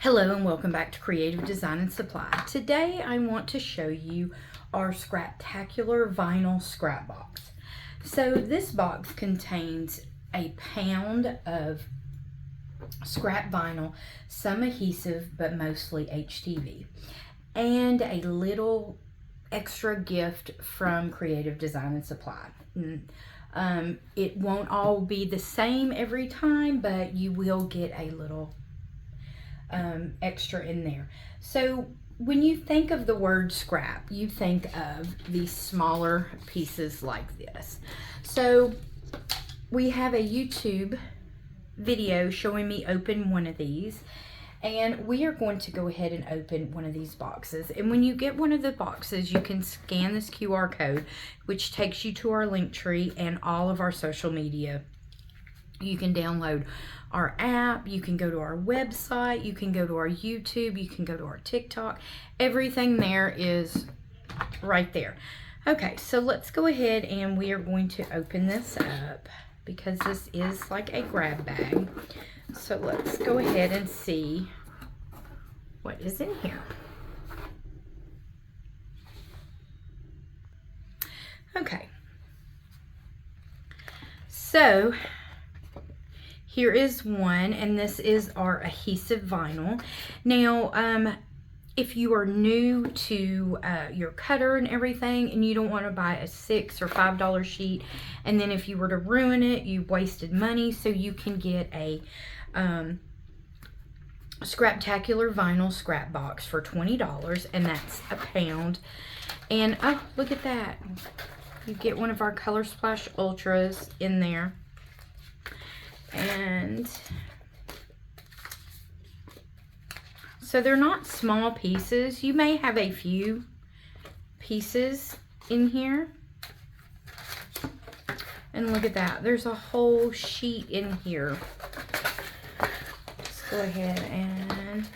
Hello and welcome back to Creative Design and Supply. Today I want to show you our Scraptacular vinyl scrap box. So this box contains a pound of scrap vinyl, some adhesive but mostly HTV, and a little extra gift from Creative Design and Supply. It won't all be the same every time, but you will get a little extra in there. So when you think of the word scrap, you think of these smaller pieces like this. So we have a YouTube video showing me open one of these, and we are going to go ahead and open one of these boxes. And when you get one of the boxes, you can scan this QR code, which takes you to our link tree and all of our social media. You can download our app, you can go to our website, you can go to our YouTube, you can go to our TikTok. Everything there is right there. Okay, so let's go ahead and we are going to open this up because this is like a grab bag. So let's go ahead and see what is in here. Okay, so here is one, and this is our adhesive vinyl. Now, if you are new to your cutter and everything, and you don't want to buy a $6 or $5 sheet, and then if you were to ruin it, you wasted money, so you can get a Scraptacular vinyl scrap box for $20, and that's a pound. And oh, look at that. You get one of our Color Splash Ultras in there. And so they're not small pieces. You may have a few pieces in here. And look at that. There's a whole sheet in here. Let's go ahead and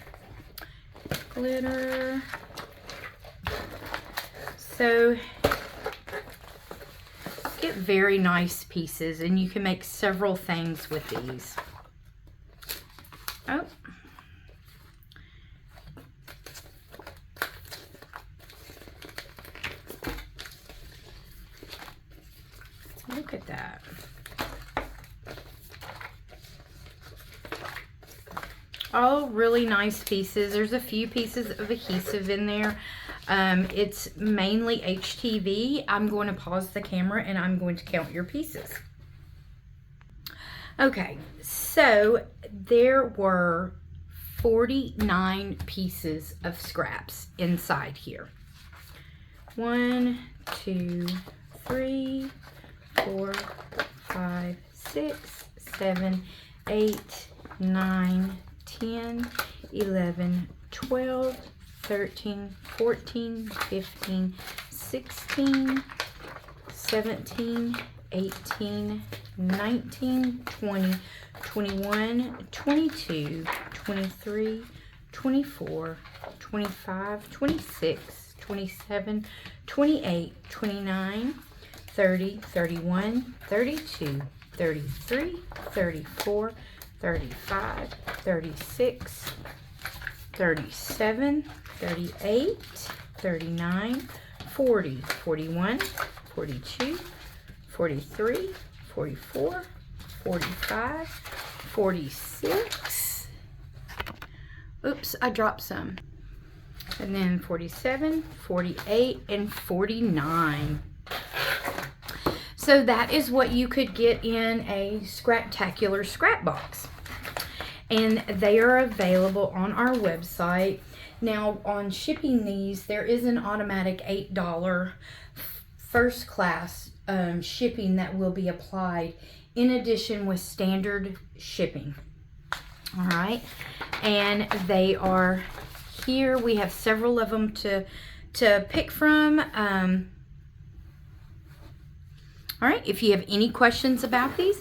glitter. So get very nice pieces, and you can make several things with these. Oh. Look at that. All really nice pieces. There's a few pieces of adhesive in there. It's mainly HTV. I'm going to pause the camera and I'm going to count your pieces. Okay, so there were 49 pieces of scraps inside here. 1, 2, 3, 4, 5, 6, 7, 8, 9, 10, 11, 12, 13, 14, 15, 16, 17, 18, 19, 20, 21, 22, 23, 24, 25, 26, 27, 28, 29, 30, 31, 32, 33, 34, 35, 36, 37, 38, 39, 40, 41, 42, 43, 44, 45, 46. Oops, I dropped some. And then 47, 48, and 49. So that is what you could get in a Scraptacular scrap box. And they are available on our website. Now, on shipping these, there is an automatic $8 first class shipping that will be applied in addition with standard shipping. All right, and they are here. We have several of them to pick from. All right, if you have any questions about these,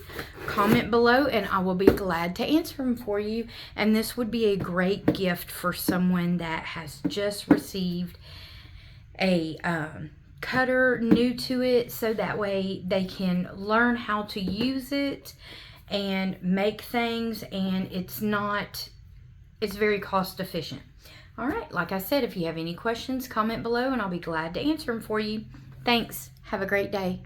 comment below and I will be glad to answer them for you. And this would be a great gift for someone that has just received a cutter, new to it, so that way they can learn how to use it and make things, and it's not it's very cost efficient. All right, like I said, if you have any questions, comment below and I'll be glad to answer them for you. Thanks. Have a great day.